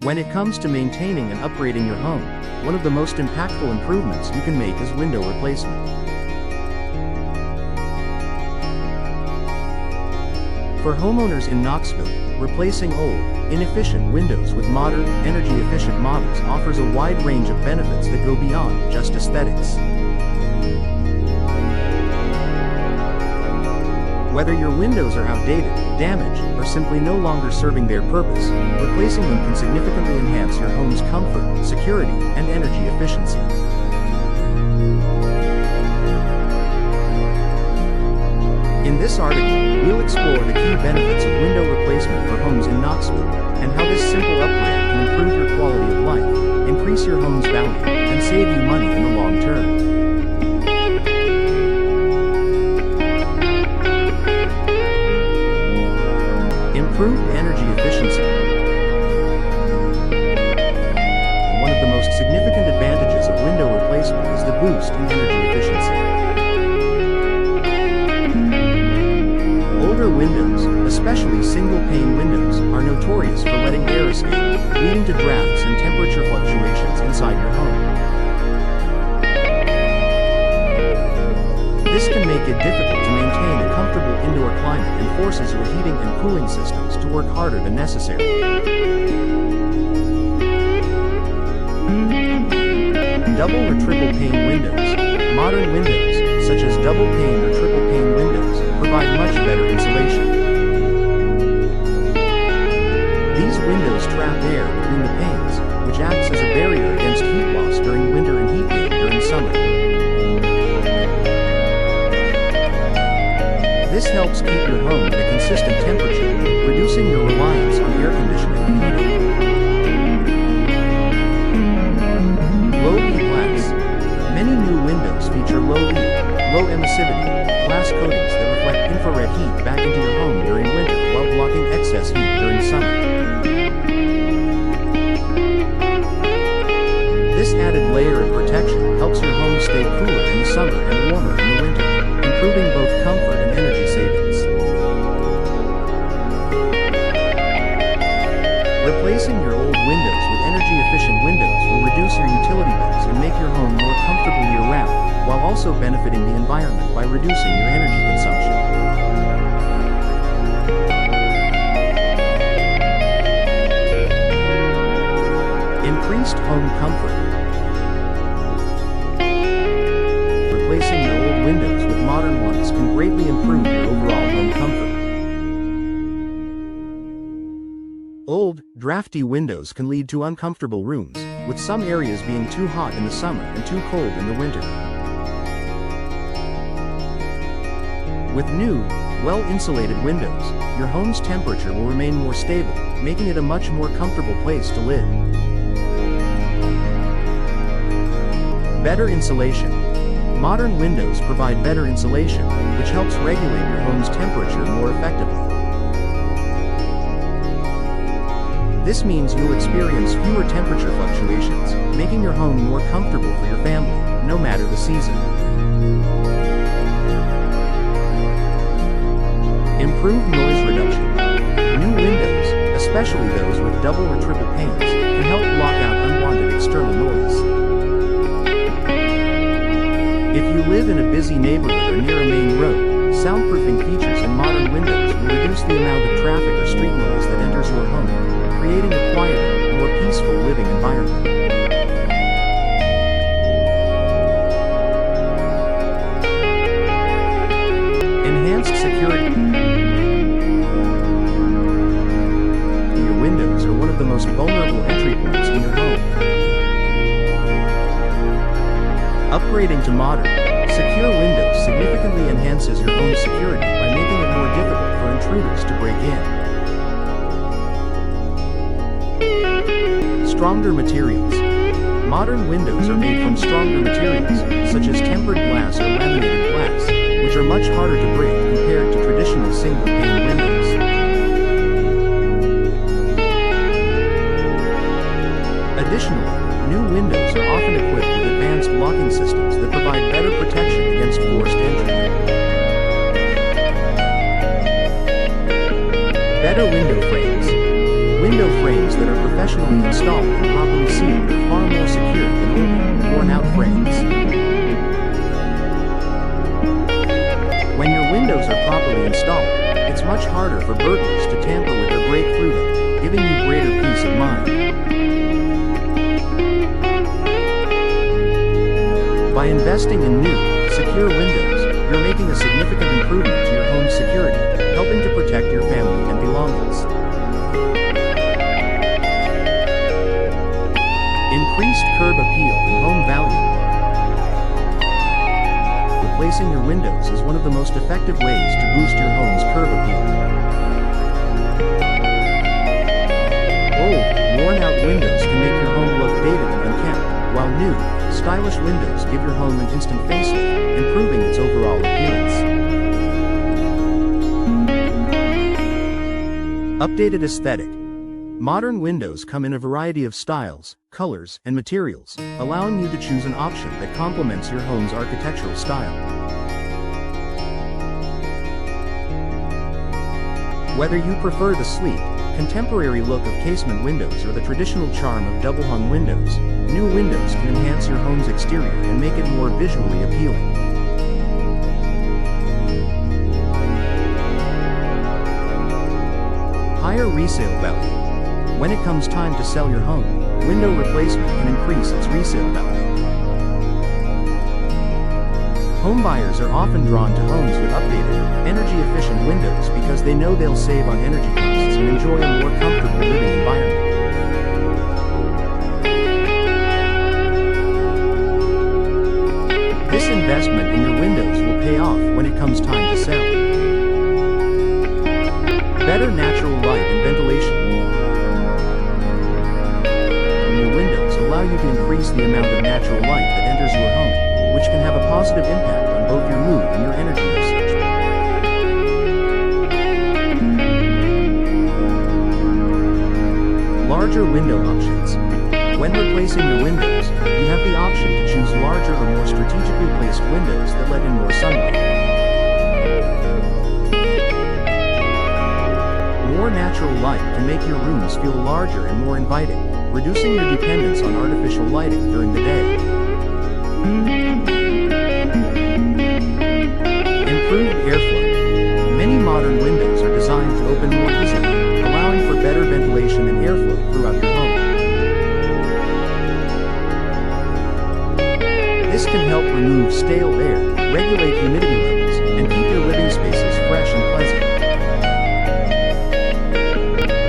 When it comes to maintaining and upgrading your home, one of the most impactful improvements you can make is window replacement. For homeowners in Knoxville, replacing old, inefficient windows with modern, energy-efficient models offers a wide range of benefits that go beyond just aesthetics. Whether your windows are outdated, damaged, or simply no longer serving their purpose, replacing them can significantly enhance your home's comfort, security, and energy efficiency. In this article, we'll explore the key benefits of window replacement for homes in Knoxville, and how this simple upgrade can improve your quality of life, increase your home's value, and save you money in the long term. Improved energy efficiency. One of the most significant advantages of window replacement is the boost in energy efficiency. Older windows, especially single-pane windows, are notorious for letting air escape, leading to drafts and temperature fluctuations inside your home. This can make it difficult to maintain a comfortable indoor climate and forces your heating and cooling systems to work harder than necessary. Double or triple pane windows. Modern windows, such as double pane or triple pane windows, provide much better insulation. These windows trap air between the panes, which acts as a barrier against heat loss during winter and heat gain during summer. This helps keep your home at a consistent temperature, reducing your reliance on air conditioning and heating. Low-E glass. Many new windows feature low-E, low emissivity glass coatings that reflect infrared heat back into your home during winter while blocking excess heat during summer. This added layer of protection helps your home stay cooler in the summer and warmer in the winter, improving both comfort and energy savings. Replacing your old windows with energy-efficient windows will reduce your utility bills and make your home more comfortable year-round, while also benefiting the environment by reducing your energy consumption. Increased home comfort. Replacing your old windows with modern ones can greatly improve your overall home comfort. Old, drafty windows can lead to uncomfortable rooms, with some areas being too hot in the summer and too cold in the winter. With new, well-insulated windows, your home's temperature will remain more stable, making it a much more comfortable place to live. Better insulation. Modern windows provide better insulation, which helps regulate your home's temperature more effectively. This means you'll experience fewer temperature fluctuations, making your home more comfortable for your family, no matter the season. Improved noise reduction. New windows, especially those with double or triple panes, can help block out unwanted external noise. If you live in a busy neighborhood or near a main road, soundproofing features in modern windows will reduce the amount of traffic or street noise that enters your home, creating a quieter, more peaceful living environment. Enhanced security. Your windows are one of the most vulnerable entry points in your home. Upgrading to modern, secure windows significantly enhances your home's security by making it more difficult for intruders to break in. Stronger materials. Modern windows are made from stronger materials, such as tempered glass or laminated glass, which are much harder to break compared to traditional single-pane windows. Additionally, new windows are often equipped with advanced locking systems that provide better protection against forced entry. Better window frames. Window frames that are professionally installed and properly sealed are far more secure than old, worn-out frames. When your windows are properly installed, it's much harder for burglars to tamper with or break through them, giving you greater peace of mind. By investing in new, secure windows, you're making a significant improvement to your home's security, helping to protect your family and belongings. Increased curb appeal and home value. Replacing your windows is one of the most effective ways to boost your home's curb appeal. Old, worn-out windows can make your home look dated and unkempt, while new, stylish windows give your home an instant facelift, improving its overall appearance. Updated aesthetic. Modern windows come in a variety of styles, colors, and materials, allowing you to choose an option that complements your home's architectural style. Whether you prefer the sleek, contemporary look of casement windows or the traditional charm of double-hung windows, new windows can enhance your home's exterior and make it more visually appealing. Higher resale value. When it comes time to sell your home, window replacement can increase its resale value. Home buyers are often drawn to homes with updated, energy-efficient windows because they know they'll save on energy costs and enjoy a more comfortable living environment. This investment in your windows will pay off when it comes time to sell. Better natural light and ventilation. New windows allow you to increase the amount of natural light that enters your home, which can have a positive impact on both your mood and your energy usage. Larger window options. When replacing your windows, you have the option to choose larger or more strategically placed windows that let in more sunlight. More natural light can make your rooms feel larger and more inviting, reducing your dependence on artificial lighting during the day. Improved airflow. Many modern windows are designed to open more easily, allowing for better ventilation and airflow throughout your home. This can help remove stale air, regulate humidity levels, and keep your living spaces fresh and pleasant.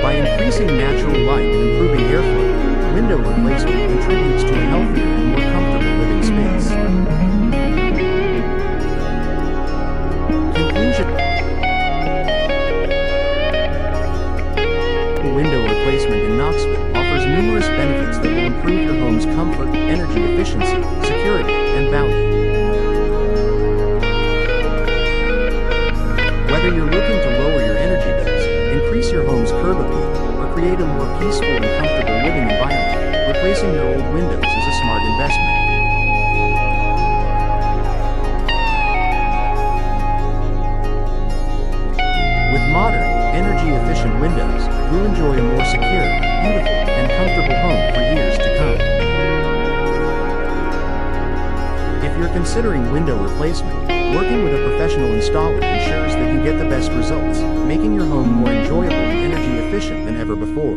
By increasing natural light and improving airflow, window replacement contributes to a healthier and more comfortable living space. Conclusion. Window replacement in Knoxville offers numerous benefits that will improve your home's comfort, energy efficiency, security, and value. Whether you're looking to lower your energy bills, increase your home's curb appeal, or create a more peaceful and comfortable living environment, replacing your old windows is a smart investment. With modern, energy-efficient windows, you'll enjoy a more secure, beautiful, and comfortable home for years to come. If you're considering window replacement, working with a professional installer ensures that you get the best results, making your home more enjoyable and energy efficient than ever before.